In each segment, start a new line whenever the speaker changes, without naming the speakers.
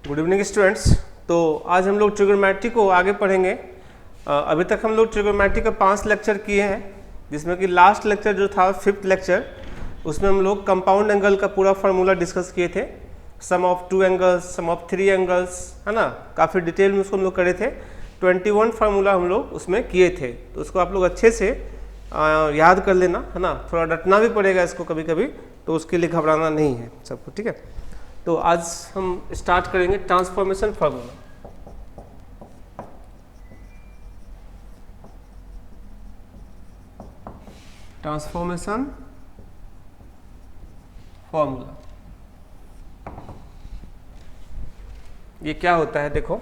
Good evening students. तो आज हम लोग ट्रिगोनोमेट्री को आगे पढ़ेंगे। अभी तक हम लोग ट्रिगोनोमेट्री का 5 लेक्चर किए हैं, जिसमें कि लास्ट लेक्चर जो था 5th लेक्चर, उसमें हम लोग कंपाउंड एंगल का पूरा फार्मूला डिस्कस किए थे। Sum of 2 angles, sum of 3 angles, है ना, काफ़ी डिटेल में उसको हम लोग करे थे। 21 फार्मूला हम लोग उसमें किए थे, तो उसको आप लोग अच्छे से याद कर लेना, है ना। थोड़ा रटना भी पड़ेगा इसको कभी कभी, तो उसके लिए घबराना नहीं है सबको, ठीक है। तो आज हम स्टार्ट करेंगे ट्रांसफॉर्मेशन फार्मूला। ट्रांसफॉर्मेशन फार्मूला ये क्या होता है, देखो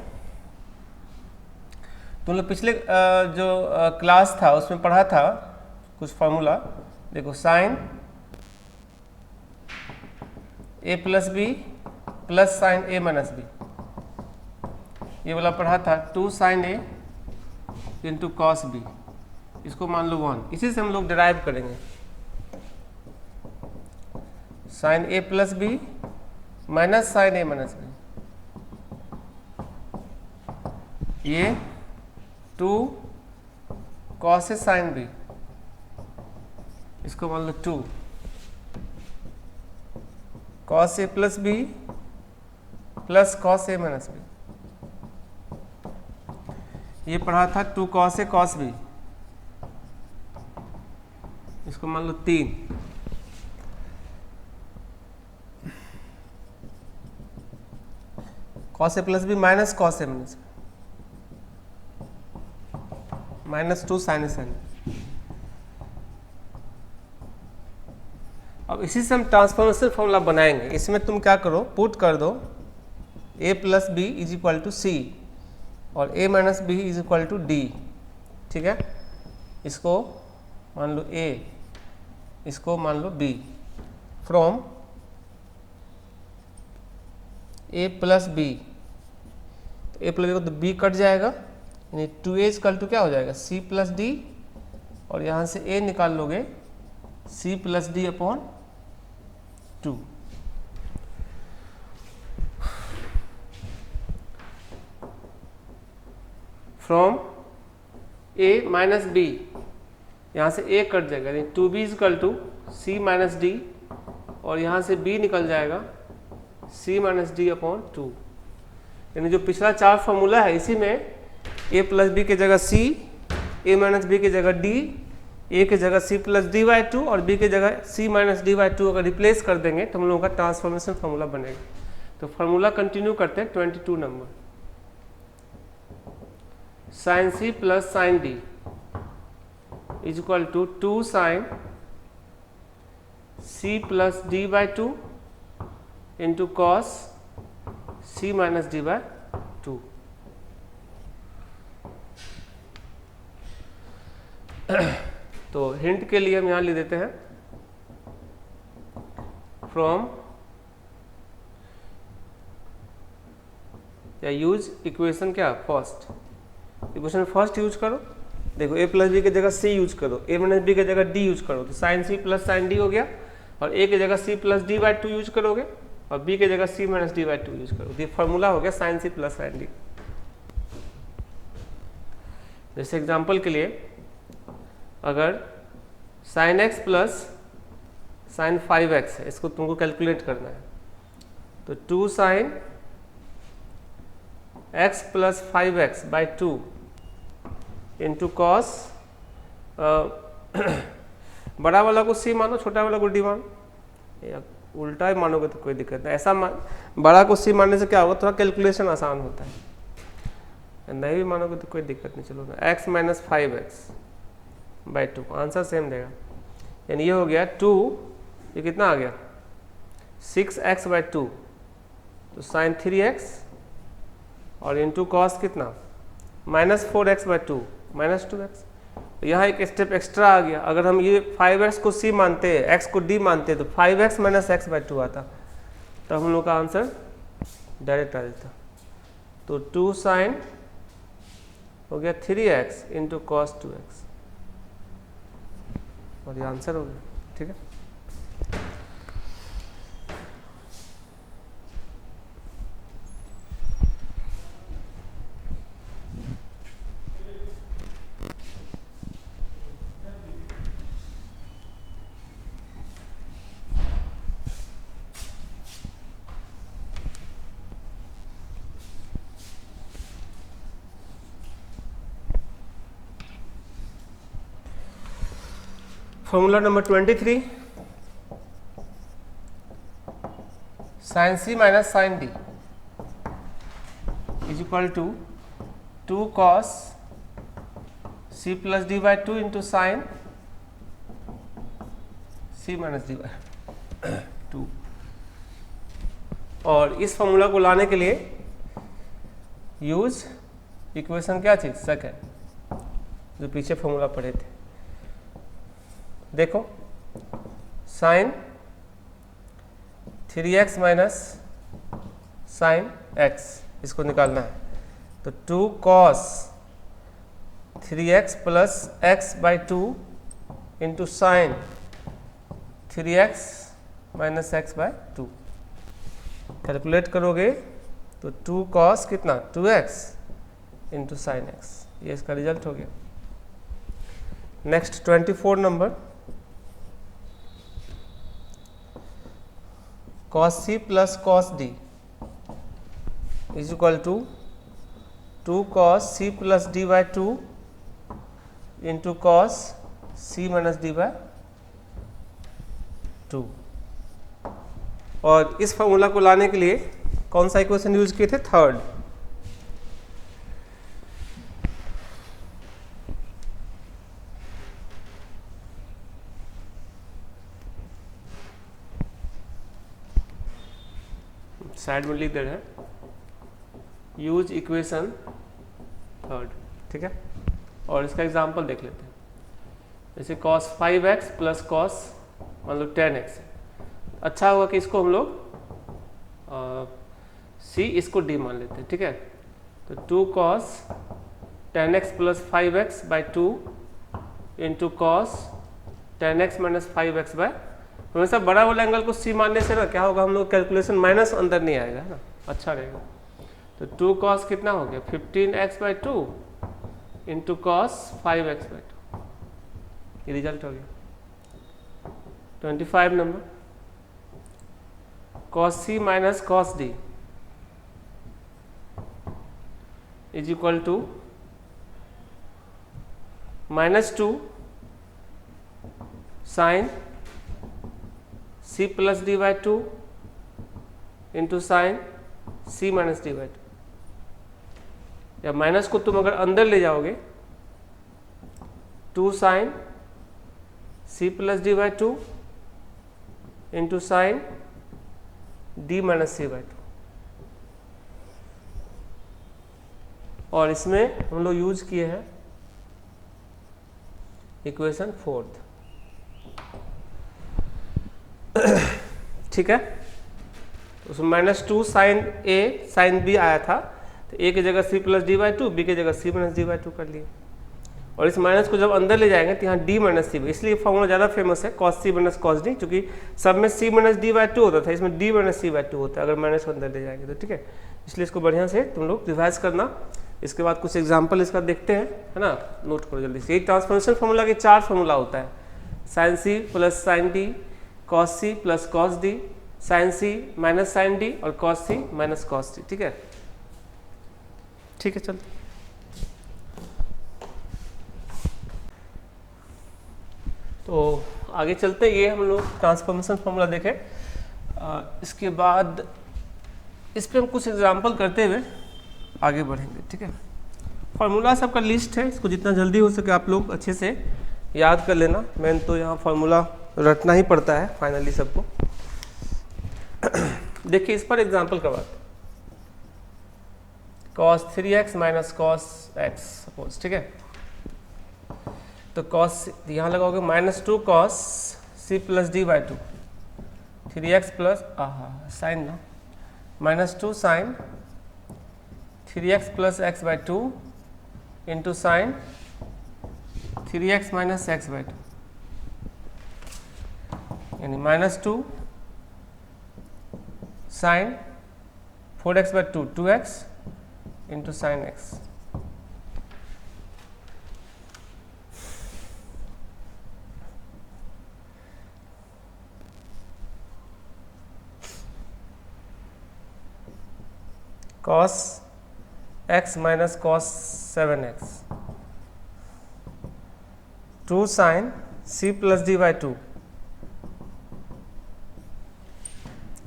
तुम लोग पिछले जो क्लास था उसमें पढ़ा था कुछ फार्मूला। देखो sign A plus B plus sine A minus B, ये वाला पढ़ा था। 2 sine A into cos B, इसको मान लो 1। इसी से हम लोग डिराइव करेंगे। Sign A plus B minus sine A minus B, ये 2 कॉस ए साइन बी, इसको मान लो 2 cos A plus B plus cos A minus B. ये पढ़ा था 2 कॉस ए कॉस बी, इसको मान लो 3 cos A plus B minus cos A minus B, minus 2 sine A sign. अब इसी से हम ट्रांसफॉर्मेशन फॉर्मूला बनाएंगे। इसमें तुम क्या करो, पुट कर दो a plus B is equal to C और a minus B is equal to D, ठीक है। इसको मान लो a, इसको मान लो b। From a plus B, तो a प्लस बी तो b कट जाएगा, यानी 2a इक्वल टू क्या हो जाएगा c प्लस डी, और यहाँ से a निकाल लोगे c plus D upon 2। From a minus B, यहाँ से a कट जाएगा, यानी 2b equal to c minus D, और यहाँ से b निकल जाएगा c माइनस डी अपॉन 2। यानी जो पिछला 4 फार्मूला है, इसी में a प्लस बी की जगह c, a माइनस बी की जगह d, a की जगह c प्लस डी बाई 2 और b की जगह c माइनस डी बाई 2 अगर रिप्लेस कर देंगे तो हम लोगों का ट्रांसफॉर्मेशन फार्मूला बनेगा। तो फार्मूला कंटिन्यू करते हैं। 22 number, sine C plus sine D is equal to 2 sine C plus D by 2 into cos C minus D by 2। तो हिंट के लिए हम यहां लिख देते हैं फ्रॉम या यूज इक्वेशन क्या फर्स्ट, इक्वेशन फर्स्ट यूज करो। देखो a प्लस बी की जगह c यूज करो, a माइनस बी की जगह d यूज करो, तो sine c plus sine d हो गया, और a की जगह c plus D by 2 use करोगे, और b की जगह c minus D by 2 use करोगे। ये फॉर्मूला हो गया sine c plus sine d। जैसे एग्जांपल के लिए, अगर sign x plus sign 5x है, इसको तुमको कैलकुलेट करना है, तो 2 sine x plus 5x by 2 into cos, बड़ा वाला को c मानो, छोटा वाला को d मानो, या उल्टा ही मानोगे तो कोई दिक्कत नहीं। ऐसा बड़ा को c मानने से क्या होगा, थोड़ा कैलकुलेशन आसान होता है। नहीं भी मानोगे तो कोई दिक्कत नहीं। चलो x minus 5x by 2, answer same देगा। यानी ये हो गया 2, ये कितना आ गया 6x बाई 2, तो साइन 3x और इंटू कॉस कितना minus 4x by 2 minus 2x। तो यहाँ एक स्टेप एक्स्ट्रा आ गया। अगर हम ये 5x को c मानते हैं, x को d मानते हैं, तो 5x माइनस x बाई 2 आता, तो हम लोग का आंसर डायरेक्ट आ जाता। तो 2 साइन हो गया 3x इंटू कॉस 2x, और ये आंसर हो गया, ठीक है। Formula number 23, sine C minus sine D is equal to 2 cos C plus D by 2 into sine C minus D by 2। और इस फॉर्मूला को लाने के लिए यूज इक्वेशन क्या थी, सेकंड, जो पीछे फॉर्मूला पढ़े थे। देखो sign 3x minus sign x इसको निकालना है, तो 2 cos 3x plus x by 2 into sine 3x minus x by 2। Calculate करोगे तो 2 cos कितना 2x इंटू साइन x, ये इसका रिजल्ट हो गया। Next 24 number, cos c plus cos d is equal to 2 cos c plus d by 2 into cos c minus d by 2। और इस formula को लाने के लिए कौन सा इक्वेशन यूज किए थे, थर्ड। साइड में लिख दे रहे हैं, यूज इक्वेशन थर्ड, ठीक है। और इसका एग्जांपल देख लेते हैं। जैसे cos 5x प्लस कॉस मान लो 10x है, अच्छा होगा कि इसको हम लोग c इसको d मान लेते हैं, ठीक है। तो 2 cos 10x plus 5x by 2 into cos 10x minus 5x by, हमेशा बड़ा वाला एंगल को c मानने से ना क्या होगा, हम लोग कैलकुलेशन माइनस अंदर नहीं आएगा, है ना, अच्छा रहेगा। तो 2 cos कितना हो गया 15x by 2 into cos 5x by 2, ये रिजल्ट हो गया। 25 number, cos c minus cos d is equal to -2 sine c plus D by 2 into sine c minus D by 2। या माइनस को तुम अगर अंदर ले जाओगे 2 sine c plus D by 2 into sine d minus c by 2। और इसमें हम लोग यूज किए हैं इक्वेशन फोर्थ, ठीक है। उसमें -2 साइन a साइन b आया था, तो a की जगह c plus D by 2, b की जगह c माइनस डी बाई 2 कर लिए। और इस माइनस को जब अंदर ले जाएंगे तो यहाँ d माइनस सी, इसलिए फॉर्मूला ज़्यादा फेमस है cos c minus cos d, क्योंकि सब में c माइनस डी बाई 2 होता था, इसमें d माइनस सी बाई 2 होता है अगर माइनस को अंदर ले जाएंगे तो, ठीक है। इसलिए इसको बढ़िया से तुम लोग रिवाइज करना। इसके बाद कुछ एग्जाम्पल इसका देखते हैं, है ना, नोट करो जल्दी से। एक ट्रांसफॉर्मेशन फॉर्मूला के 4 फॉर्मूला होता है, sine C plus sine D, cos C plus cos D, sine C minus sine D और cos C minus cos D, ठीक है। ठीक है, चल तो आगे चलते। ये हम लोग ट्रांसफॉर्मेशन फॉर्मूला देखें, इसके बाद इस पर हम कुछ एग्जाम्पल करते हुए आगे बढ़ेंगे, ठीक है। फार्मूला सबका लिस्ट है, इसको जितना जल्दी हो सके आप लोग अच्छे से याद कर लेना। मेन तो यहाँ फार्मूला रटना ही पड़ता है फाइनली सबको। देखिए इस पर एग्जाम्पल करवाते, cos 3x minus cos x suppose, ठीक है। तो cos यहाँ लगाओगे -2 cos c plus D by 2, 3x plus sine ना -2 sine 3x plus x by 2 into sine 3x minus x by 2, यानी -2 sine 4x by 2 2x into sine x। cos x minus cos 7x, 2 sine c plus D by two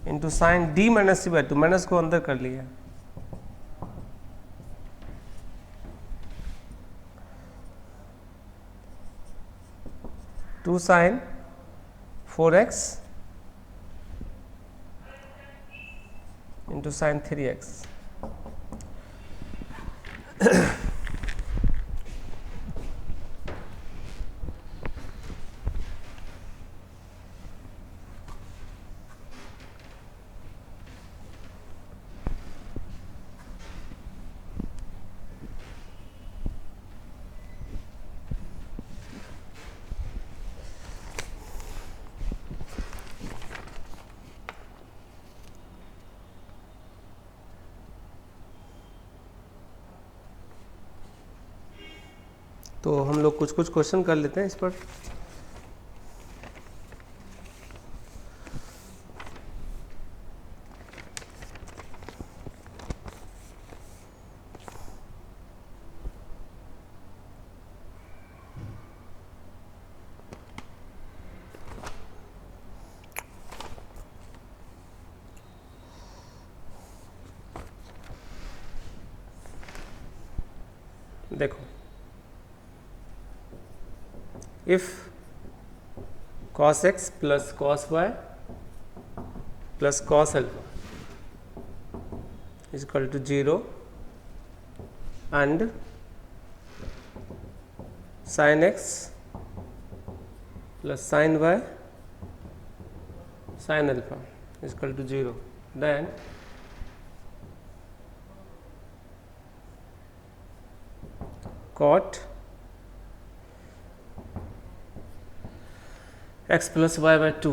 into sine D minus C by two, मैंने इसको अंदर कर लिया, to sign 4x into sine 3x। तो हम लोग कुछ कुछ क्वेश्चन कर लेते हैं इस पर। देखो, if cos x plus cos y plus cos alpha is equal to 0 and sin x plus sin y sin alpha is equal to 0, then cot x plus Y by two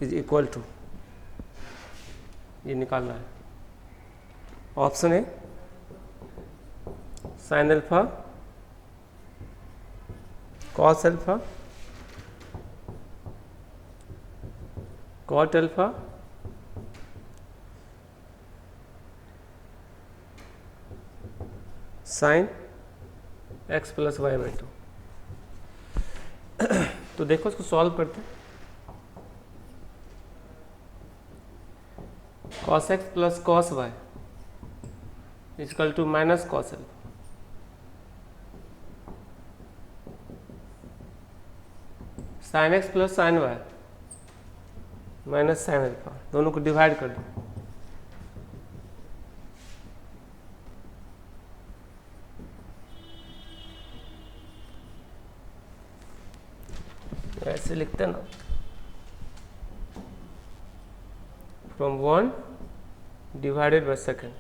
is equal to, ये निकालना है। Option A sine alpha cos alpha cot alpha sine x plus Y by two. तो देखो इसको solve करते हैं। cos x plus cos y is equal to minus cos alpha, sin x plus sin y minus sin alpha, दोनों को divide कर दो। ऐसे लिखते हैं ना, फ्रॉम 1 डिवाइडेड बाय सेकेंड।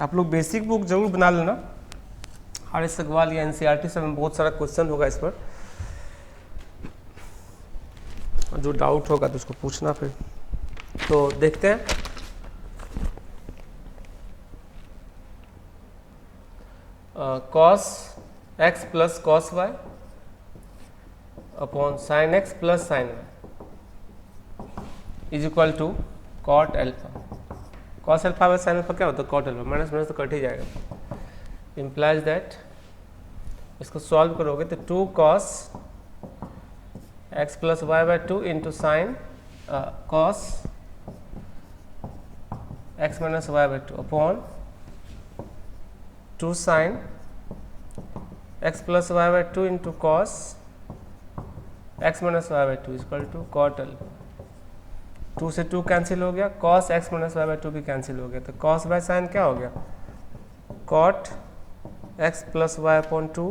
आप लोग बेसिक बुक जरूर बना लेना, आर.एस. अग्रवाल या एनसीईआरटी से में बहुत सारा क्वेश्चन होगा इस पर, जो डाउट होगा तो उसको पूछना फिर। तो देखते हैं, cos x plus cos y upon sin x plus sin y is equal to cot alpha. cos alpha by sin alpha क्या होता है? cot अल्फा, माइनस माइनस तो कट ही जाएगा। इम्प्लाइज दैट इसको सॉल्व करोगे तो 2 cos x plus Y by two into sine cos x minus Y by two upon 2 sine x plus Y by two into cos x minus Y by two is equal to cot alpha. 2 से 2 cancel हो गया, cos x minus Y by two भी cancel हो गया, तो cos by sine क्या हो गया? cot x plus Y upon two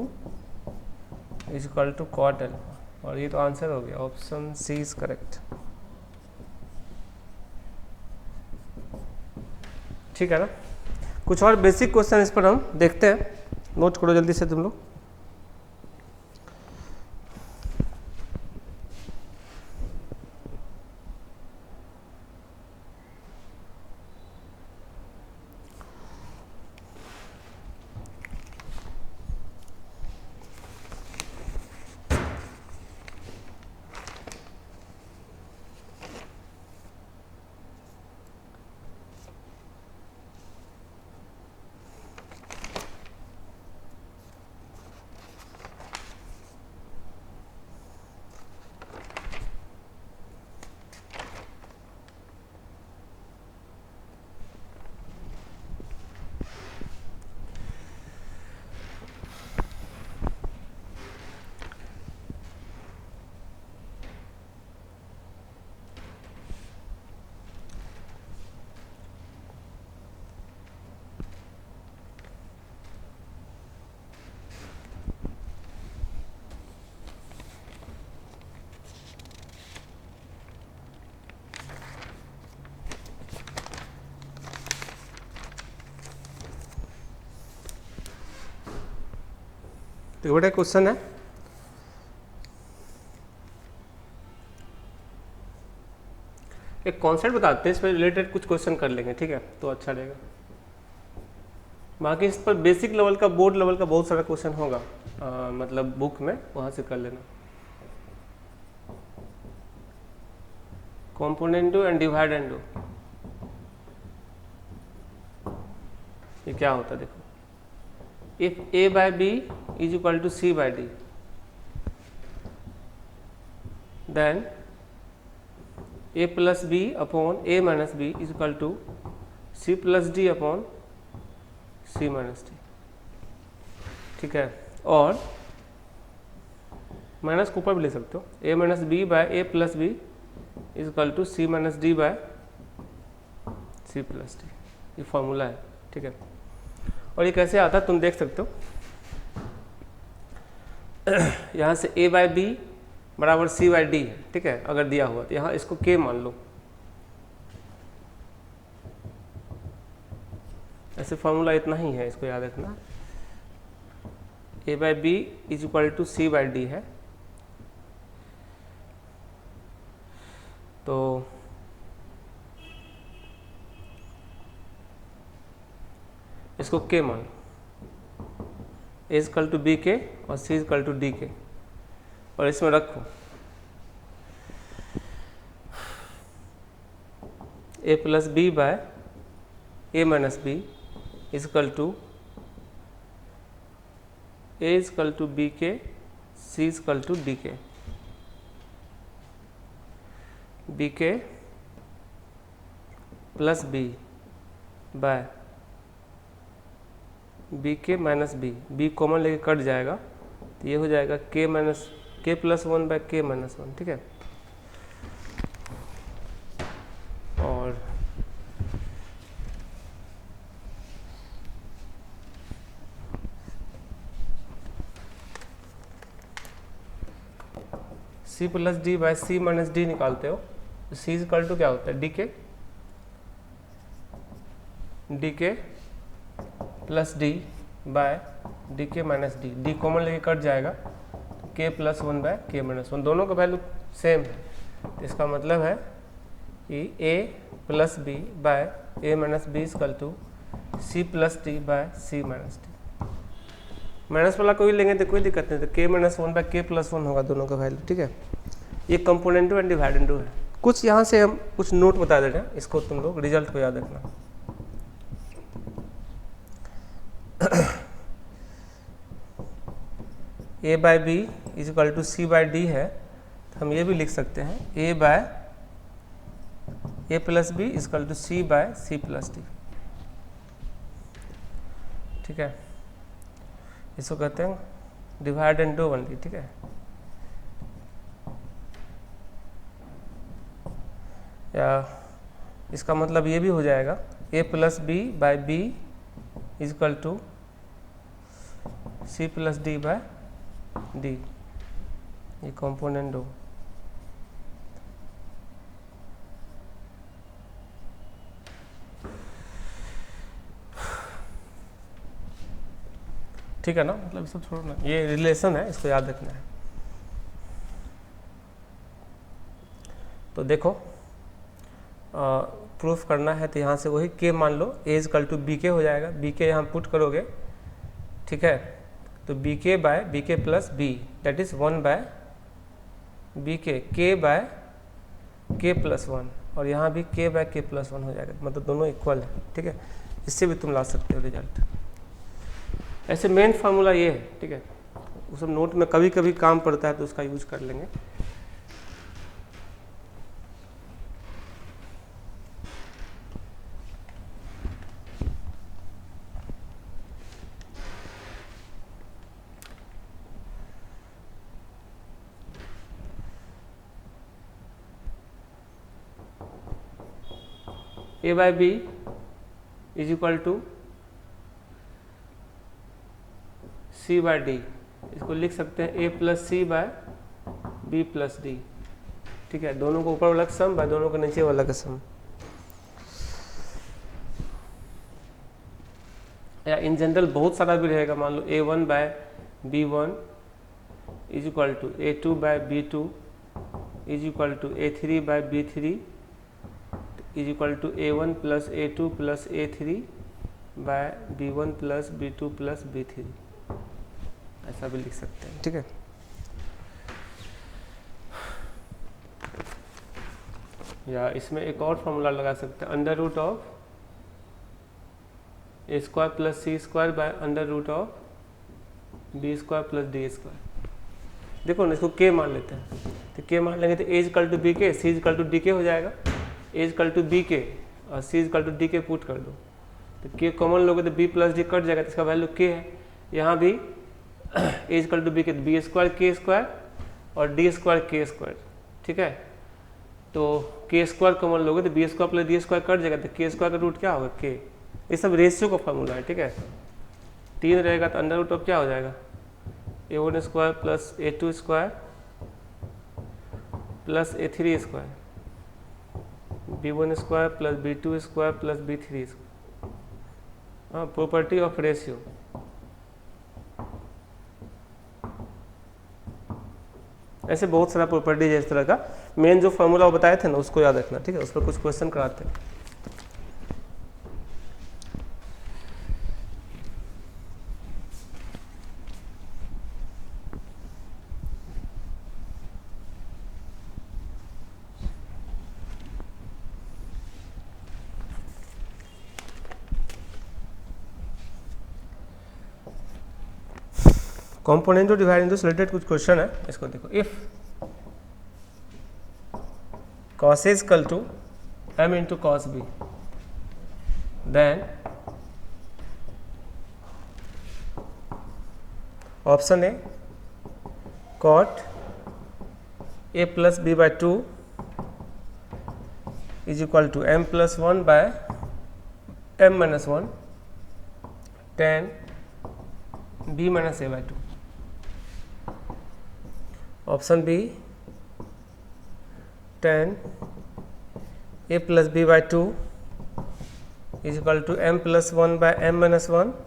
is equal to cot alpha, और ये तो आंसर हो गया, ऑप्शन सी इज करेक्ट। ठीक है ना। कुछ और बेसिक क्वेश्चन इस पर हम देखते हैं, नोट करो जल्दी से तुम लोग। तो बेटा क्वेश्चन है, एक कॉन्सेप्ट बताते हैं, इस पर रिलेटेड कुछ क्वेश्चन कर लेंगे, ठीक है, तो अच्छा रहेगा। बाकी इस पर बेसिक लेवल का, बोर्ड लेवल का बहुत सारा क्वेश्चन होगा, मतलब बुक में, वहाँ से कर लेना। Componendo and dividendo, ये क्या होता है देखो। If A by B is equal to C by D, then a plus B upon a minus B is equal to C plus D upon C minus D, ठीक है। और minus को ऊपर भी ले सकते हो, a minus B by A plus B is equal to C minus D by C plus D, ये फॉर्मूला है, ठीक है। और ये कैसे आता है तुम देख सकते हो, यहाँ से a बाय बी बराबर सी बाई डी है, ठीक है, अगर दिया हुआ तो यहाँ इसको k मान लो, ऐसे फॉर्मूला इतना ही है, इसको याद रखना। a by B is equal to C by D है, तो इसको k मान लो, a is equal to B K और c is equal to D K, और इसमें रखो a plus B by A minus B is equal to A is equal to B K, C is equal to D K, B K plus B by B K minus B, B common लेके cut जाएगा तो ये हो जाएगा के minus के plus one by के minus one, ठीक है। और सी plus D by C minus D निकालते हो, तो सी इज इक्वल टू क्या होता है, डी के प्लस डी बाय डी के माइनस डी, डी कॉमन लेके कट जाएगा तो के प्लस वन बाय के माइनस वन, दोनों का वैल्यू सेम है, तो इसका मतलब है कि A plus B by A minus B is equal to C plus D by C minus D. Minus वाला कोई लेंगे तो कोई दिक्कत नहीं, तो K minus one by K plus one होगा दोनों का वैल्यू, ठीक है। ये कंपोनेंट एंड डिवाइडेंड है। कुछ यहाँ से हम कुछ नोट बता दे रहे हैं, इसको तुम लोग रिजल्ट को याद रखना। A by B is equal to C by D है, तो हम ये भी लिख सकते हैं A by A plus B is equal to C by C plus D, ठीक है। इसको कहते हैं डिवाइड एंड डू ओनली, ठीक है। या इसका मतलब ये भी हो जाएगा A plus B by B is equal to C plus D by D, ये कंपोनेंट दो। ठीक है ना, मतलब सब छोड़ो ना, ये रिलेशन है, इसको याद रखना है। तो देखो प्रूफ करना है तो यहाँ से वही के मान लो, ए इज इक्वल टू बी के हो जाएगा, बी के यहाँ पुट करोगे, ठीक है। तो B K by B K plus B that is one by B K by K plus one, और यहाँ भी के बाय के प्लस वन हो जाएगा, मतलब दोनों इक्वल है, ठीक है। इससे भी तुम ला सकते हो रिजल्ट। ऐसे मेन फार्मूला ये है, ठीक है। वो सब नोट में कभी कभी काम पड़ता है तो उसका यूज कर लेंगे। A by B is equal to C by D, इसको लिख सकते हैं A plus C by B plus D, ठीक है। दोनों को ऊपर वाला का सम बाय दोनों को नीचे वाला का सम। या इन जनरल बहुत सारा भी रहेगा, मान लो A one by B1 is equal to A2 by B2 is equal to A3 by B3 is equal to A1 plus A2 plus A3 by B1 plus B2 plus B3, ऐसा भी लिख सकते हैं, ठीक है। या इसमें एक और फॉर्मूला लगा सकते हैं, under root of A square plus C square by under root of B square plus D square. देखो ना, इसको के मान लेते हैं, तो के मान लेंगे तो ए equal to B K, C equal to D के हो जाएगा। ए इक्वल टू बी के और सी इक्वल टू डी के पुट कर दो, तो के कॉमन लोगे तो बी प्लस डी कट जाएगा, तो इसका वैल्यू के है। यहाँ भी A equal to B K, B square K square और डी स्क्वायर के स्क्वायर, ठीक है। तो के स्क्वायर कॉमन लोगे तो B square plus D square cut जाएगा, तो के स्क्वायर का रूट क्या होगा के। ये सब रेशियो का फॉर्मूला है, ठीक है। 3 रहेगा तो अंडर रूट ऑफ क्या हो जाएगा, A1 square plus A2 square plus A3 square, B1 square plus B2 square plus B3 square. हाँ, प्रॉपर्टी ऑफ रेशियो। ऐसे बहुत सारा प्रॉपर्टी है इस तरह का। मेन जो फॉर्मूला वो बताए थे ना, उसको याद रखना, ठीक है। उस पर कुछ क्वेश्चन कराते हैं। कंपोनेंट टू डिवाइड इनटू से रिलेटेड कुछ क्वेश्चन है, इसको देखो। If cos A is equal to m into cos B, then option A cot A plus B by 2 is equal to m plus 1 by m minus 1 tan B minus A by 2. Option B tan A plus B by 2 is equal to m plus 1 by m minus 1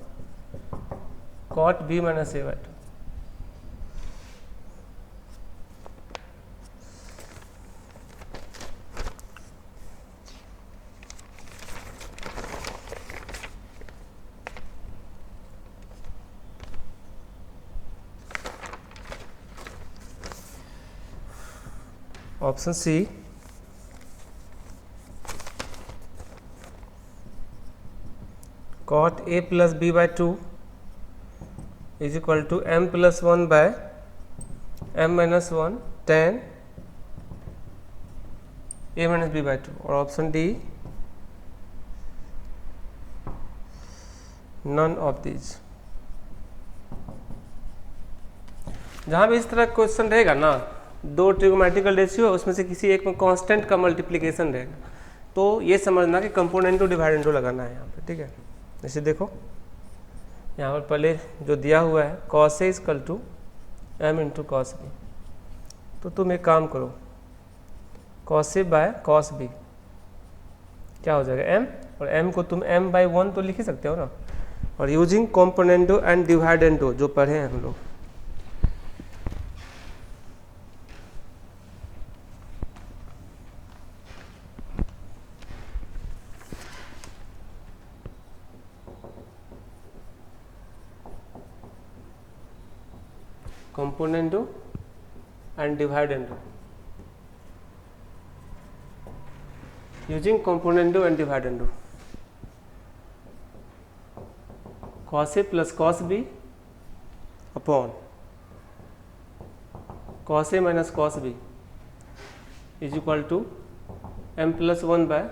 cot B minus A by 2. Option C cot A plus B by 2 is equal to m plus 1 by m minus 1 tan A minus B by 2। और option D none of these. जहाँ भी इस तरह question रहेगा ना, दो ट्रिगोमेट्रिकल ratio है, उसमें से किसी एक में कांस्टेंट का मल्टीप्लिकेशन रहेगा, तो ये समझना कि कंपोनेंट टू डिवाइड इनटू लगाना है यहाँ पे, ठीक है। जैसे देखो यहाँ पर पहले जो दिया हुआ है cos A equal to m into cos B, तो तुम एक काम करो, cos A by cos B क्या हो जाएगा m, और m को तुम m बाई 1 तो लिख ही सकते हो ना। और यूजिंग कॉम्पोनेंटो एंड डिवाइडेंडो जो पढ़े हैं हम लोग, componendo and dividendo, using componendo and dividendo, cos A plus cos B upon cos A minus cos B is equal to m plus 1 by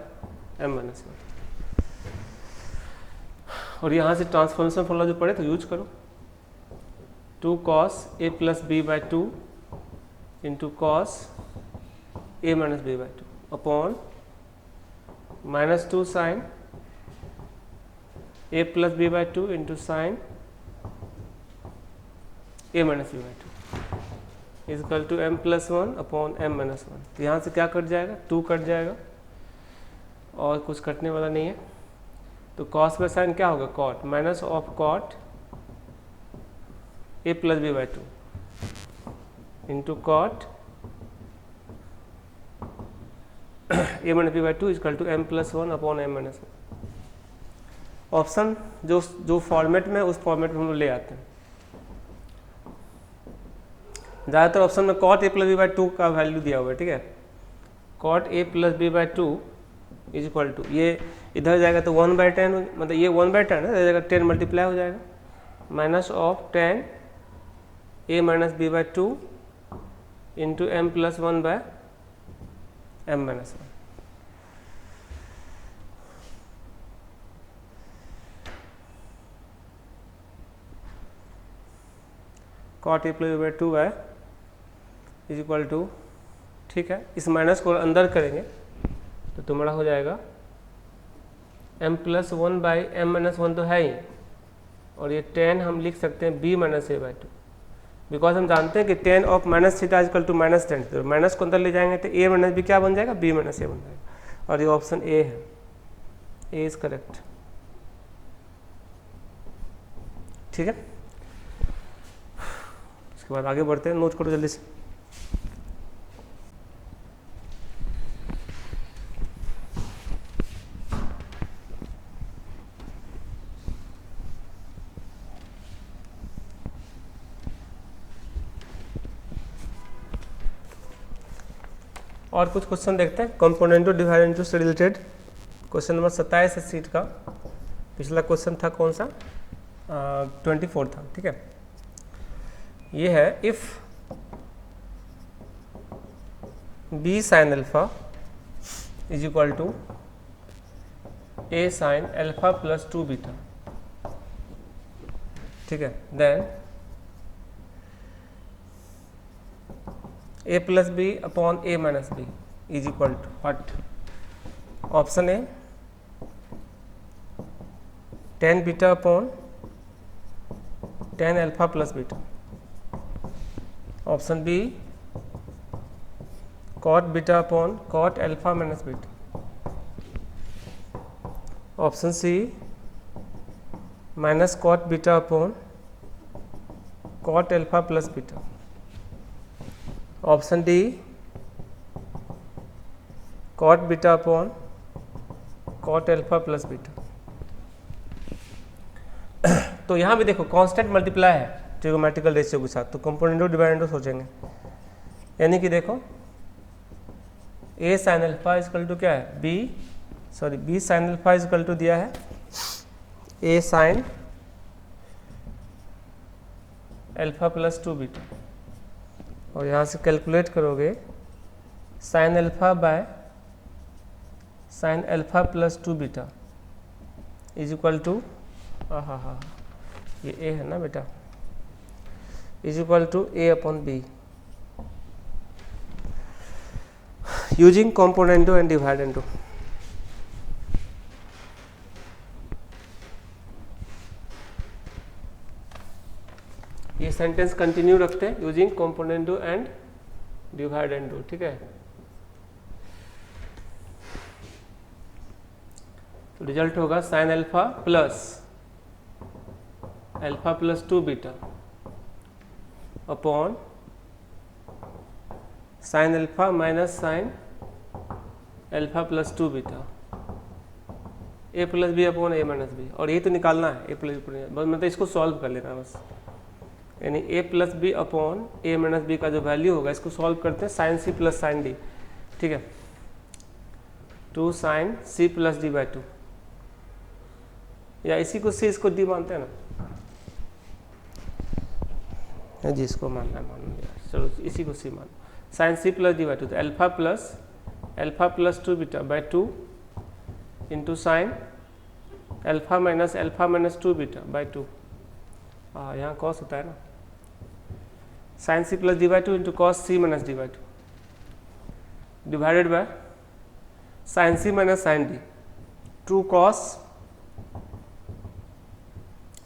m minus 1। और यहाँ से ट्रांसफॉर्मेशन फॉर्मूला जो पढ़े तो यूज करो, 2 cos A plus B by 2 into cos A minus B by 2 upon minus 2 sin A plus B by 2 into sin A minus B by 2 is equal to m plus 1 upon m minus 1। तो यहाँ से क्या cut जाएगा, 2 cut जाएगा और कुछ कटने वाला नहीं है, तो cos में sin क्या होगा, cot, minus of cot A plus B by two into cot A minus B by two is equal to M plus one upon M minus one. Option जो फॉर्मेट में उस फॉर्मेट में हम लोग ले आते हैं। ज़्यादातर ऑप्शन में cot A plus B by two का वैल्यू दिया हुआ है, ठीक है। Cot A plus B by two is equal to, ये इधर जाएगा तो 1/10, मतलब ये 1/10 है, इधर जाएगा 10 मल्टीप्लाई हो जाएगा, minus of 10 A minus B by two into M plus one by M minus one. Cot A plus B by two by is equal to, ठीक है, इस माइनस को अंदर करेंगे तो तुम्हारा हो जाएगा m plus one by M minus one तो है ही, और ये 10 हम लिख सकते हैं b minus A by two, because हम जानते हैं कि 10 of minus theta is equal to minus 10, तो माइनस को अंदर ले जाएंगे तो a माइनस बी क्या बन जाएगा, b माइनस ए बन जाएगा, और ये ऑप्शन ए है, ए इज करेक्ट, ठीक है। इसके बाद आगे बढ़ते हैं, नोट करो जल्दी से। और कुछ क्वेश्चन देखते हैं कंपोनेंटो डिवाइडेंटो से रिलेटेड। क्वेश्चन नंबर 27 है सीट का, पिछला क्वेश्चन था कौन सा, 24 था, ठीक है। ये है if B sine alpha is equal to A sine alpha plus 2 beta, ठीक है, then a plus B upon a minus B is equal to what. Option A 10 beta upon 10 alpha plus beta, option B cot beta upon cot alpha minus beta, option C minus cot beta upon cot alpha plus beta, option D cot beta upon cot alpha plus beta. तो यहाँ भी देखो constant multiply है ट्रिगोमेट्रिकल ratio के साथ, तो कंपोनेंटो डिवाइडेंटो सोचेंगे, यानी कि देखो A sine alpha is equal to क्या है, B sine alpha is equal to दिया है A sine alpha plus 2 beta, और यहाँ से कैलकुलेट करोगे sine alpha by sine alpha plus 2 beta is equal to, हाँ ये ए है ना बेटा, is equal to A upon B using componendo and dividendo. ये सेंटेंस कंटिन्यू रखते हैं यूजिंग कंपोनेंटो एंड डिवाइडेंटो, ठीक है। तो रिजल्ट होगा sine alpha plus 2 beta upon sine alpha minus sine alpha plus 2 beta, A plus B upon A minus B, और ये तो निकालना है ए प्लस बी, मतलब इसको सॉल्व कर लेना बस, यानी A plus B upon A minus B का जो वैल्यू होगा इसको सॉल्व करते हैं sine C plus sine D, ठीक है, 2 sine C plus D by 2, या इसी को सी इसको डी मानते हैं ना जी, इसको मानना है मान लिया, चलो इसी को सी मान, sine C plus D by 2, तो alpha plus 2 beta by 2 into sine alpha minus 2 beta by 2, यहाँ कॉस होता है ना, sine C plus D by 2 into cos C minus D by 2 divided by sine C minus sine D, 2 cos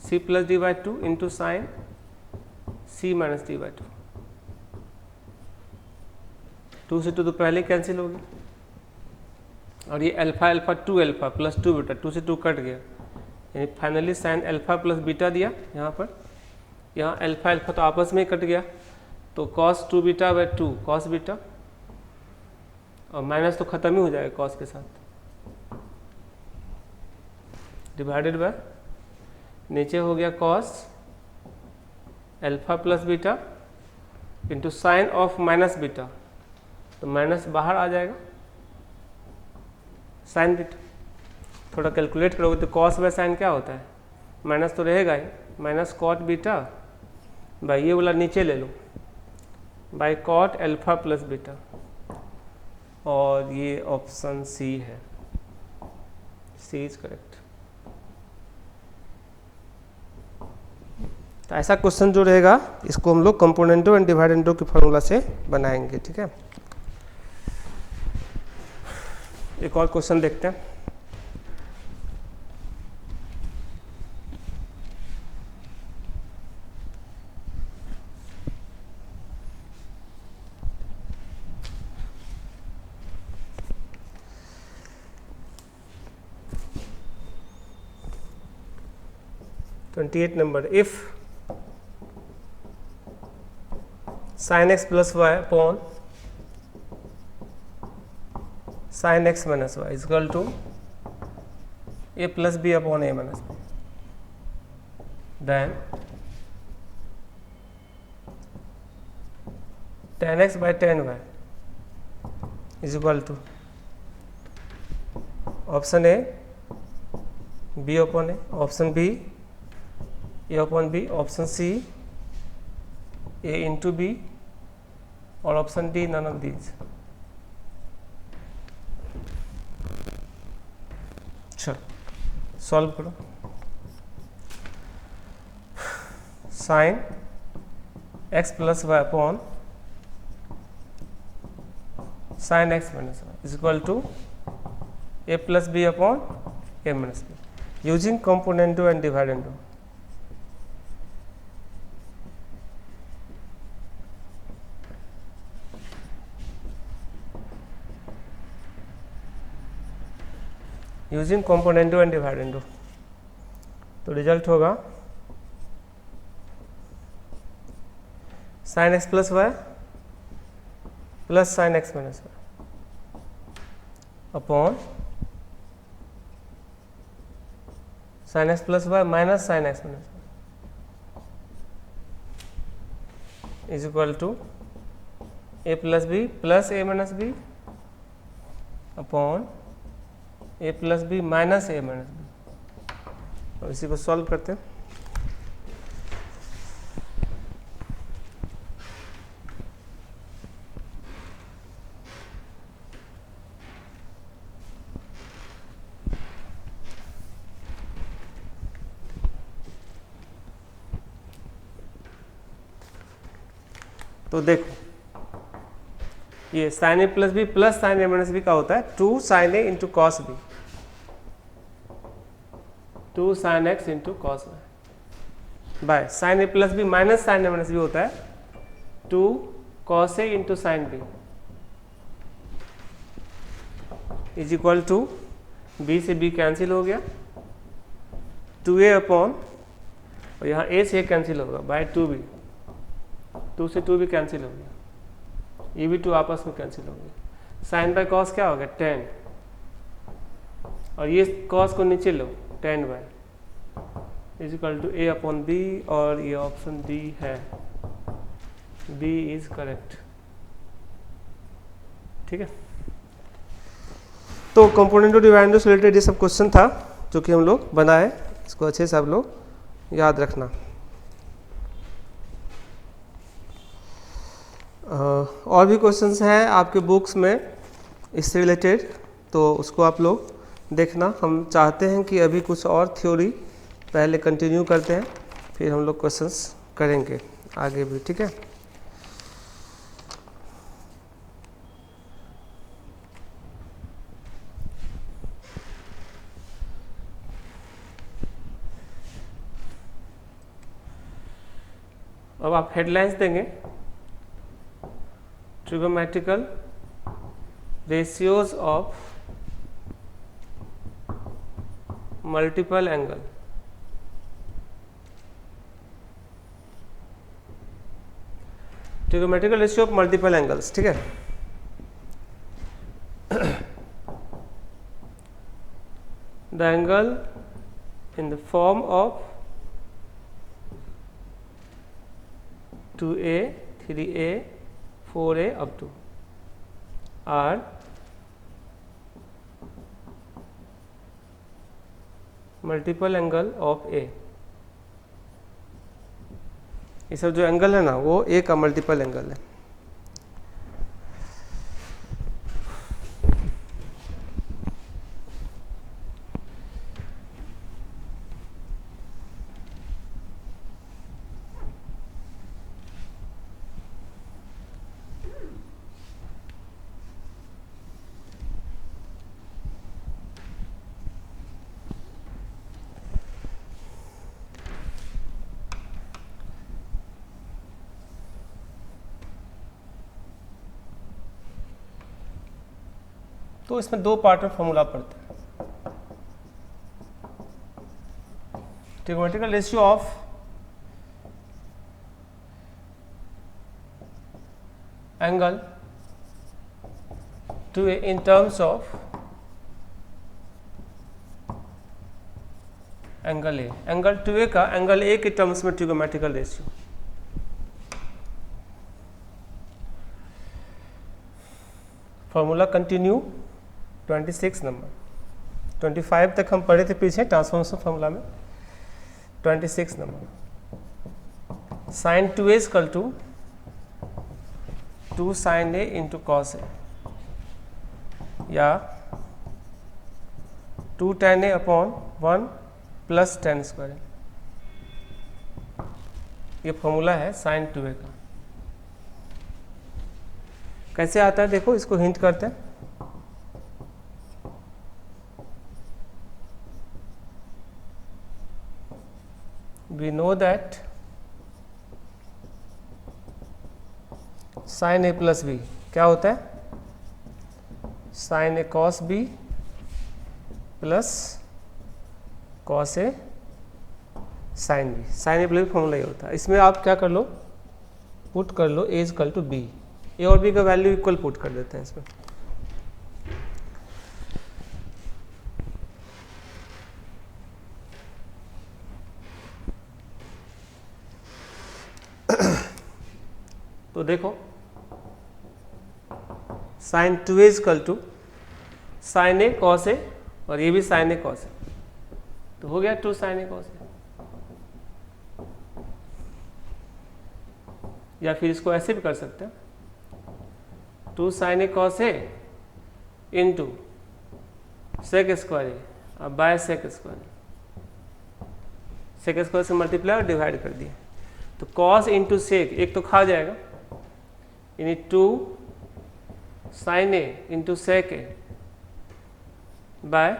C plus D by 2 into sine C minus D by 2, 2 से 2 तो पहले cancel होगी, और ये alpha 2 alpha plus 2 beta, 2 से 2 cut गया, यानी finally sign alpha plus beta दिया यहाँ पर, यहाँ अल्फा अल्फा तो आपस में ही कट गया, तो cos 2 beta by 2 cos beta, और माइनस तो खत्म ही हो जाएगा कॉस के साथ, डिवाइडेड बाय नीचे हो गया cos alpha plus beta into sine of minus beta, तो माइनस बाहर आ जाएगा साइन बीटा। थोड़ा कैलकुलेट करोगे तो कॉस बाय साइन क्या होता है, माइनस तो रहेगा ही, माइनस कॉट बीटा बाई ये वाला नीचे ले लो by cot alpha plus beta, और ये ऑप्शन सी है, सी इज करेक्ट। तो ऐसा क्वेश्चन जो रहेगा इसको हम लोग कंपोनेंटो एंड डिवाइडेंडो के फॉर्मूला से बनाएंगे, ठीक है। एक और क्वेश्चन देखते हैं। Number, if sin x plus y upon sin x minus y is equal to a plus b upon a minus b, then tan x by tan y is equal to option A b upon a, option B a upon b, option C a into b, और option D none of these. चलो solve करो। Sine x plus Y upon sine x minus Y is equal to A plus B upon A minus B using componendo and dividendo. Using componendo and dividendo, तो result होगा sine X plus Y plus sine X minus Y upon sine X plus Y minus sine X minus Y is equal to A plus B plus A minus B upon A plus B minus A minus B. और इसी को solve करते हैं। तो देखो ये sine A plus B plus sine A minus B का होता है 2 sine A into cos B, 2 sine X into cos Y by sine A plus B minus sine A minus B होता है 2 cos A into sine B is equal to B से B cancel हो गया 2a upon, और यहाँ a से cancel होगा bye 2b, 2 से 2 भी कैंसिल हो गया, ये भी 2 आपस में कैंसिल हो गया। साइन बाय कॉस क्या हो गया 10, और ये कॉस को नीचे लो 10 by is equal to A upon B, और ये ऑप्शन डी है, बी इज करेक्ट। ठीक है, तो कंपोनेंटो डिवाइडेंडो से रिलेटेड ये सब क्वेश्चन था जो कि हम लोग बनाए, इसको अच्छे से आप लोग याद रखना। और भी क्वेश्चंस हैं आपके बुक्स में इससे रिलेटेड, तो उसको आप लोग देखना। हम चाहते हैं कि अभी कुछ और थ्योरी पहले कंटिन्यू करते हैं, फिर हम लोग क्वेश्चंस करेंगे आगे भी। ठीक है, अब आप हेडलाइंस देंगे, trigonometrical ratios of multiple angle. Trigonometrical ratio of multiple angles, ठीक है। The angle in the form of 2a, 3a, 4a up to are multiple angle of A. ये सब जो एंगल है ना वो ए का मल्टीपल एंगल है। तो इसमें दो पार्ट में फॉर्मूला पढ़ते हैं। Trigonometrical ratio of angle two A in terms of angle A. Angle two A का एंगल ए के टर्म्स में trigonometrical ratio. Formula continue 26 number, 25 तक हम पढ़े थे पीछे ट्रांसफॉर्मेशन फॉर्मूला में। 26 number, sine 2a equal to 2 sine a into cos A, या 2 tan a अपॉन 1 प्लस tan स्क्वायर। ये फॉर्मूला है साइन 2a का। कैसे आता है देखो, इसको हिंट करते हैं। We know that sin a plus B क्या होता है, sin a cos b plus cos a sin b। sin a plus B formula ये होता है। इसमें आप क्या कर लो, पुट कर लो a इक्वल टू बी। ए और बी का वैल्यू इक्वल पुट कर देते हैं इसमें। तो देखो sine 2a equal to sine A cos A, और ये भी साइन ए कॉस ए, तो हो गया 2 साइन ए कॉस ए। या फिर इसको ऐसे भी कर सकते हैं, 2 sine A cos A into sec square A और by sec square. Sec square से मल्टीप्लाई और डिवाइड कर दिया, तो कॉस इंटू सेक एक तो खा जाएगा, यानी 2 sine A into sec A by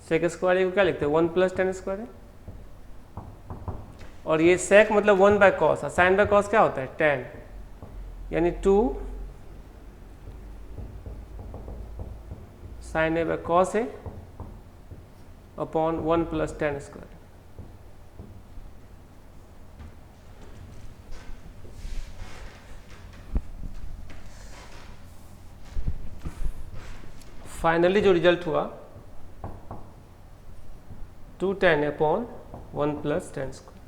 sec square को क्या लिखते हैं 1 प्लस tan स्क्वायर है। और ये सेक मतलब 1 बाय कॉस, और साइन बाय कॉस क्या होता है tan, यानी 2 sine A by cos A upon 1 plus tan square. Finally जो रिजल्ट हुआ 2 tan अपॉन 1 प्लस tan स्क्वायर।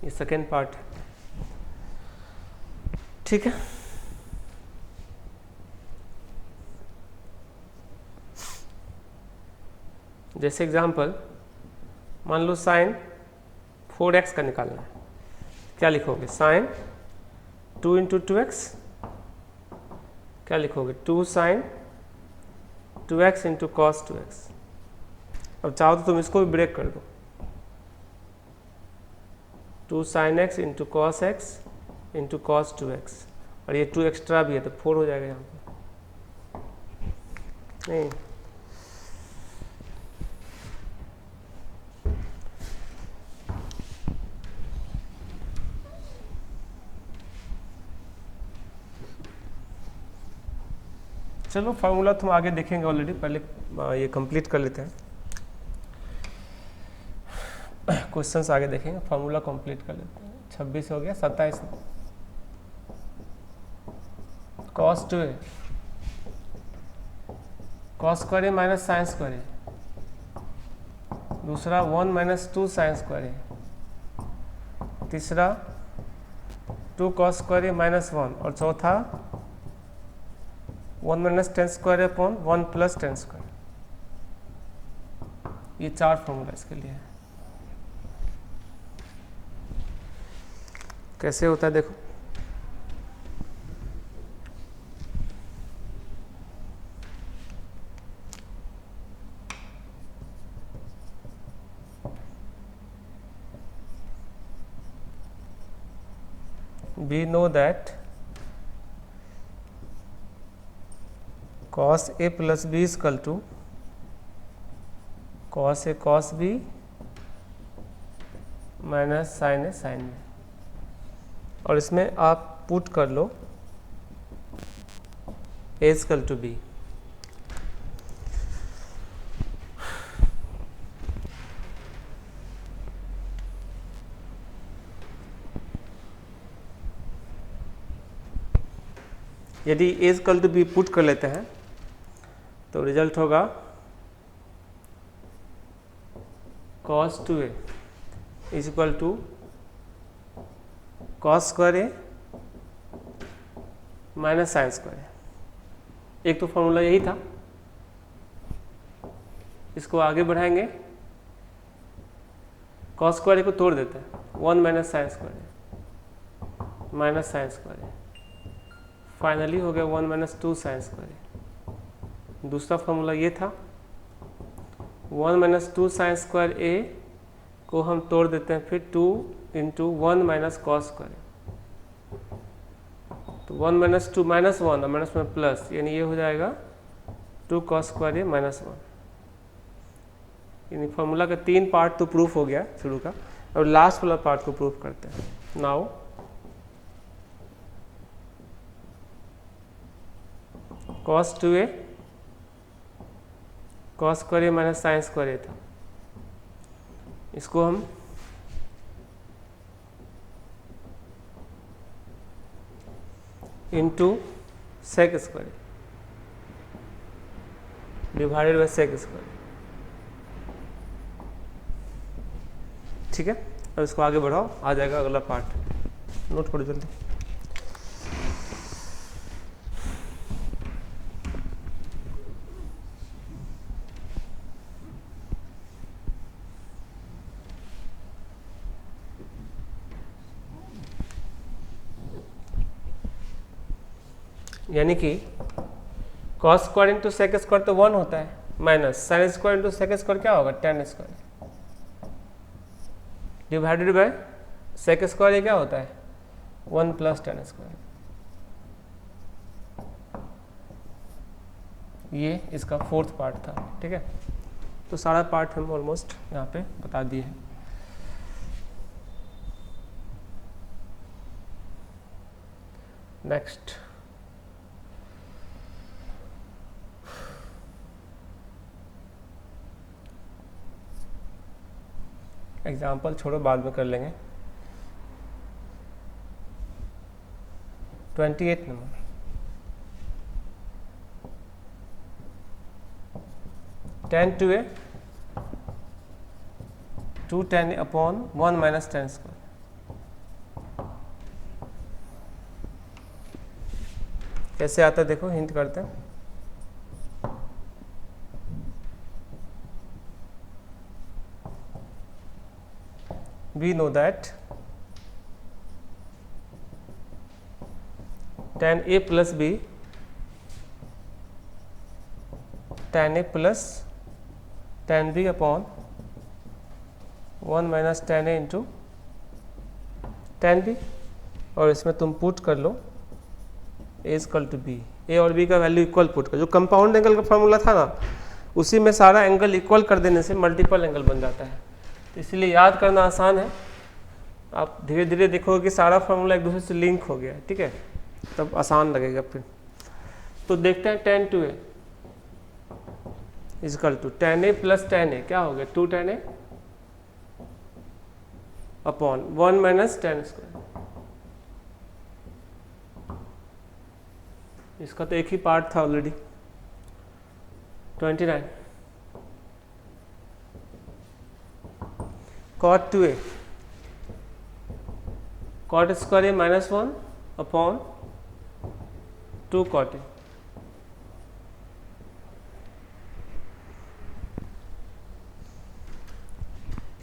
ये सेकेंड पार्ट है, ठीक है। जैसे एग्जांपल मान लो साइन 4x का निकालना है, क्या लिखोगे, साइन 2 इंटू 2x, क्या लिखोगे 2 sign 2x into cos 2x। अब चाहो तो तुम इसको भी ब्रेक कर दो, 2 sine x into cos x into cos 2x, और ये 2 एक्स्ट्रा भी है तो 4 हो जाएगा यहाँ पर। नहीं, चलो फार्मूला तुम आगे देखेंगे ऑलरेडी, पहले ये कंप्लीट कर लेते हैं, क्वेश्चंस आगे देखेंगे, फार्मूला कंप्लीट कर लेते हैं। 26 हो गया, 27 cos 2a cos square A minus sine square ए, दूसरा 1 माइनस 2 साइन स्क्वायर ए, तीसरा 2 cos स्क्वायर ए माइनस 1, और चौथा 1 minus ten square upon 1 plus ten square. ये 4 फॉर्मूला इसके लिए है। कैसे होता है देखो, we know that cos a plus b is equal to cos a cos b minus sine A sine b, और इसमें आप पुट कर लो a is equal to b। यदि a इक्वल टू b पुट कर लेते हैं तो रिजल्ट होगा cos 2a is equal to cos square A minus sine square A. एक तो फॉर्मूला यही था, इसको आगे बढ़ाएंगे, cos स्क्वायर ए को तोड़ देते हैं, 1 minus sine square A minus sine square A, finally हो गया 1 माइनस 2 साइन स्क्वायर। दूसरा फॉर्मूला ये था, 1 माइनस 2 साइन स्क्वायर ए को हम तोड़ देते हैं फिर 2 इंटू 1 माइनस कॉस स्क्वायर, तो 1 माइनस 2 माइनस 1 और माइनस में प्लस, यानी ये हो जाएगा 2 कॉस स्क्वायर ए माइनस 1। यानी फॉर्मूला का 3 पार्ट तो प्रूफ हो गया शुरू का, और लास्ट वाला पार्ट को प्रूफ करते हैं। Now cos 2a cos square A minus sine square A था, इसको हम into sec square divided by sec square, ठीक है। अब इसको आगे बढ़ाओ, आ जाएगा अगला पार्ट। नोट करो जल्दी। यानी कि cos square into sec square तो 1 होता है, minus sine square into sec square क्या होगा, tan square, divided by sec square क्या होता है, 1 प्लस tan स्क्वायर। ये इसका 4th पार्ट था, ठीक है। तो सारा पार्ट हम ऑलमोस्ट यहाँ पे बता दिए हैं। नेक्स्ट एग्जाम्पल छोड़ो, बाद में कर लेंगे। 28 नंबर, tan 2a 2 tan अपॉन 1 माइनस tan स्क्वायर। कैसे आता है देखो, हिंट करते हैं। We know that tan a plus b tan a plus tan b अपॉन 1 minus tan a into tan b, और इसमें तुम पुट कर लो a equal to b, a और b का वैल्यू इक्वल पुट कर, जो कंपाउंड एंगल का फॉर्मूला था ना, उसी में सारा एंगल इक्वल कर देने से मल्टीपल एंगल बन जाता है। तो इसलिए याद करना आसान है, आप धीरे धीरे देखोगे कि सारा फॉर्मूला एक दूसरे से लिंक हो गया है, ठीक है, तब आसान लगेगा फिर। तो देखते हैं tan 2a equal to tan a plus tan a क्या हो गया, 2 tan a अपॉन 1 माइनस tan स्क्वायर। इसका तो एक ही पार्ट था already. 29 cot 2a cot square A minus 1 अपॉन 2 cot a।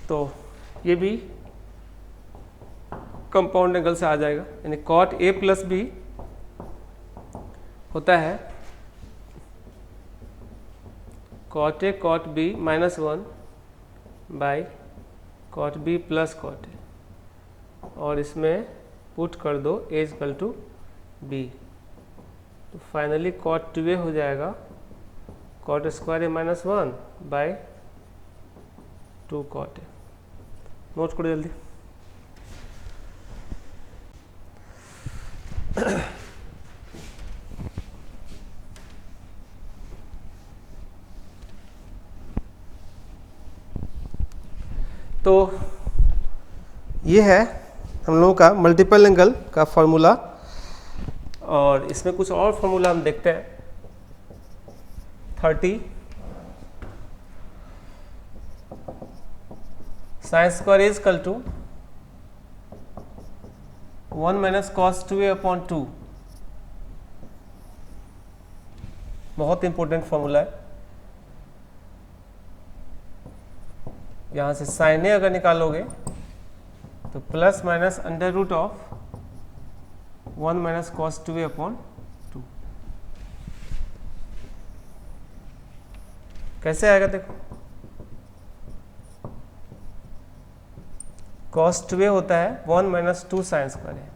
तो ये भी कंपाउंड एंगल से आ जाएगा, यानी cot a प्लस बी होता है cot a cot b minus 1 by cot b plus cot a, और इसमें पुट कर दो a इक्वल टू b। तो फाइनली cot 2a हो जाएगा cot square A minus 1 by 2 cot a। Note करो जल्दी। तो ये है हम लोगों का मल्टीपल एंगल का फॉर्मूला, और इसमें कुछ और फॉर्मूला हम देखते हैं। 30 sine square is equal to 1 minus cos 2a upon 2। बहुत इंपॉर्टेंट फॉर्मूला है। यहां से साइन ए अगर निकालोगे तो plus minus under root of 1 minus cos 2a upon 2। कैसे आएगा देखो, कॉस 2a होता है 1 माइनस 2 साइन स्क्वायर है।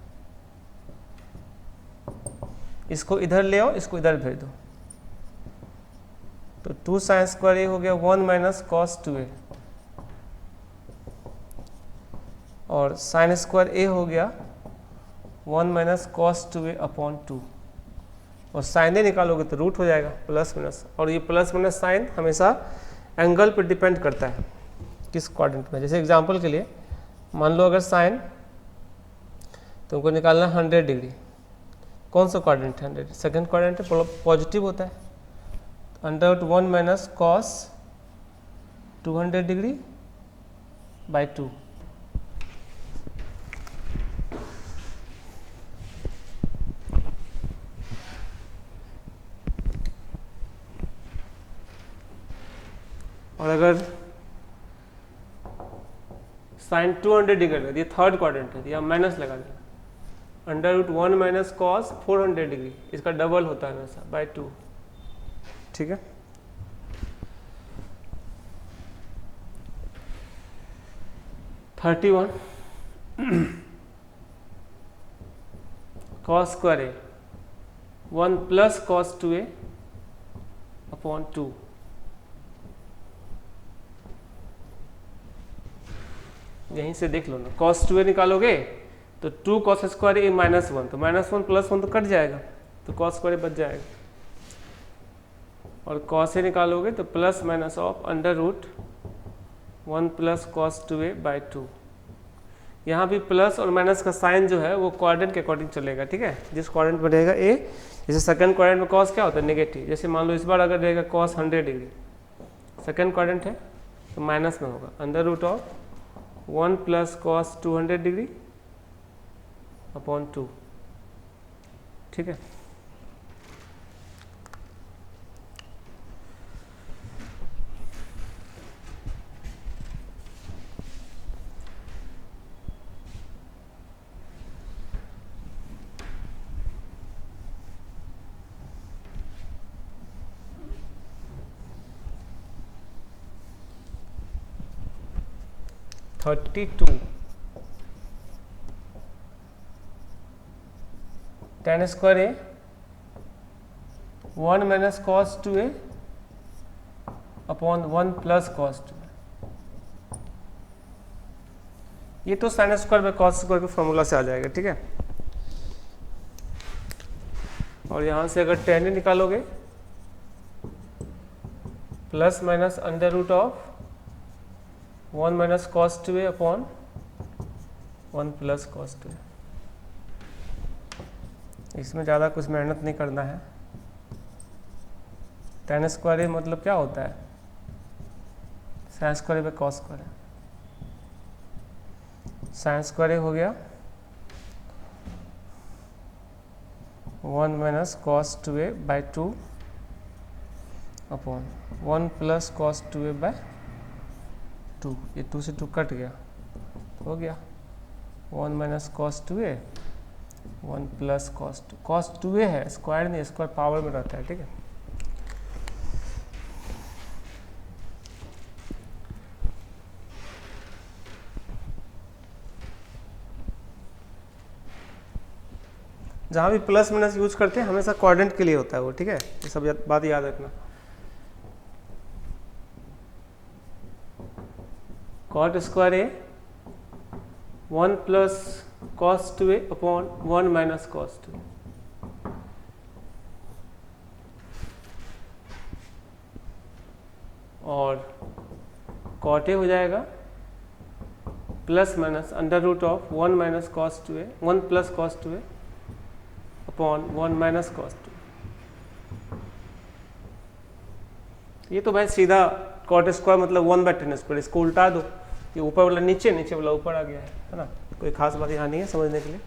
इसको इधर ले आओ, इसको इधर भेज दो, तो 2 साइन स्क्वायर ए हो गया 1 माइनस कॉस 2a, और साइन स्क्वायर ए हो गया 1 माइनस कॉस 2a अपॉन 2, और साइन ए निकालोगे तो रूट हो जाएगा प्लस माइनस। और ये प्लस माइनस साइन हमेशा एंगल पर डिपेंड करता है किस क्वाड्रेंट में। जैसे एग्जांपल के लिए मान लो अगर साइन तुमको निकालना 100 डिग्री, कौन सा क्वाड्रेंट है? 100, सेकेंड क्वाड्रेंट है, पॉजिटिव होता है। Under root 1 minus cos 200 degree by 2। और अगर साइन 200 डिग्री लगा दिया, थर्ड क्वाड्रेंट है, या माइनस लगा देना। Under root 1 minus cos 400 degree, इसका डबल होता है हमेशा बाई 2। ठीक है, (31) cos square A 1 plus cos 2a upon 2। यहीं से देख लो ना, cos 2a निकालोगे तो 2 cos स्क्वायर ए माइनस 1, तो माइनस 1 प्लस 1 तो कट जाएगा, तो cos स्क्वायर ए बच जाएगा। और cos ए निकालोगे तो plus minus of under root 1 plus cos 2a by 2। यहाँ भी प्लस और माइनस का साइन जो है वो क्वाड्रेंट के अकॉर्डिंग चलेगा। ठीक है, जिस क्वाड्रेंट में रहेगा ए, जैसे सेकंड क्वाड्रेंट में cos क्या होता है? नेगेटिव। जैसे मान लो इस बार अगर रहेगा cos 100 डिग्री, सेकंड क्वाड्रेंट है तो माइनस में होगा, under root of 1 plus cos 200 degree upon 2। ठीक है, (32) tan square A 1 minus cos 2a upon 1 plus cos 2a। ये तो sine square by cos square के फॉर्मूला से आ जाएगा। ठीक है, और यहां से अगर tan ए निकालोगे plus minus under root of 1 minus cos 2a upon 1 plus cos 2a। इसमें ज़्यादा कुछ मेहनत नहीं करना है। tan स्क्वायर ए मतलब क्या होता है, sine square by cos square. Sine square हो गया 1 minus cos 2a by 2 upon 1 plus cos 2a by 2। ये 2 से 2 कट गया, हो गया 1 minus cos 2a 1 plus cos 2। Cos 2a है, स्क्वायर नहीं, स्क्वायर पावर में रहता है, ठीक है। जहाँ भी प्लस माइनस यूज करते हैं हमेशा क्वाड्रेंट के लिए होता है वो, ठीक है। ये सब बात याद रखना। Cot square A 1 plus cos 2a upon 1 minus cos 2। और कॉट ए हो जाएगा plus minus under root of 1 minus cos 2a 1 plus cos 2a upon 1 minus cos 2। ये तो भाई सीधा कॉट स्क्वायर मतलब 1 बाई tan स्क्वायर, इसको उल्टा दो, ये ऊपर वाला नीचे, नीचे वाला ऊपर आ गया है ना। कोई खास बात यहाँ नहीं है समझने के लिए।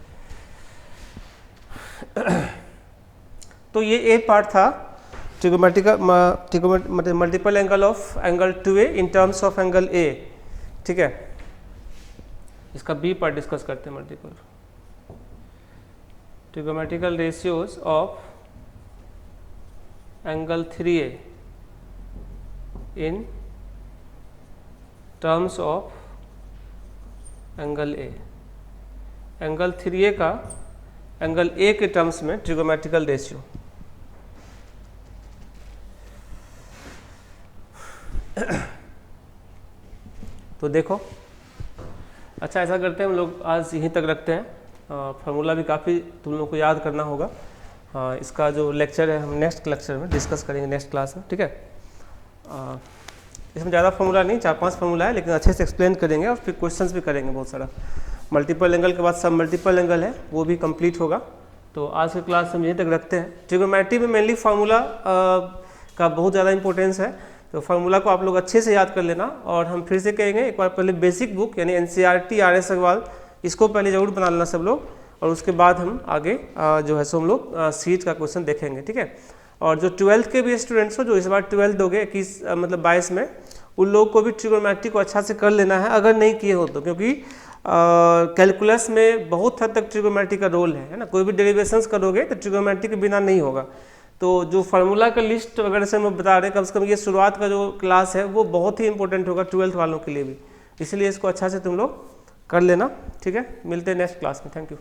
तो ये ए पार्ट था trigonometrical multiple angle of angle 2a in terms of angle a, ठीक है। इसका बी पार्ट डिस्कस करते हैं, multiple trigonometrical ratios of angle 3a in terms of angle a। Angle 3a का एंगल a के terms में trigonometrical ratio. तो देखो, अच्छा ऐसा करते हैं हम लोग आज यहीं तक रखते हैं। फार्मूला भी काफ़ी तुम लोग को याद करना होगा। इसका जो लेक्चर है हम नेक्स्ट लेक्चर में डिस्कस करेंगे, नेक्स्ट क्लास में, ठीक है। इसमें ज़्यादा फार्मूला नहीं, 4-5 फार्मूला है, लेकिन अच्छे से एक्सप्लेन करेंगे और फिर क्वेश्चंस भी करेंगे बहुत सारा। मल्टीपल एंगल के बाद सब मल्टीपल एंगल है वो भी कंप्लीट होगा। तो आज के क्लास हम यहीं तक रखते हैं। ट्रिगोमेट्री में मेनली फार्मूला का बहुत ज़्यादा इंपॉर्टेंस है, तो फार्मूला को आप लोग अच्छे से याद कर लेना। और हम फिर से कहेंगे एक बार पहले बेसिक बुक यानी NCERT RS अग्रवाल इसको पहले ज़रूर बना लेना सब लोग, और उसके बाद हम आगे जो है सो हम लोग सीट का क्वेश्चन देखेंगे, ठीक है। और जो 12th के भी स्टूडेंट्स हो जो इस बार 12th दोगे 21 मतलब 22 में, उन लोगों को भी ट्रिगोमेट्री को अच्छा से कर लेना है अगर नहीं किए हो तो, क्योंकि कैलकुलस में बहुत हद तक ट्रिगोमेट्री का रोल है ना। कोई भी डेरिवेशंस करोगे तो ट्रिगोमेट्री के बिना नहीं होगा। तो जो फार्मूला का लिस्ट वगैरह से हम बता रहे हैं, कम से कम ये शुरुआत का जो क्लास है वो बहुत ही इंपॉर्टेंट होगा 12th वालों के लिए भी, इसलिए इसको अच्छा से तुम लोग कर लेना, ठीक है। मिलते हैं नेक्स्ट क्लास में। Thank you.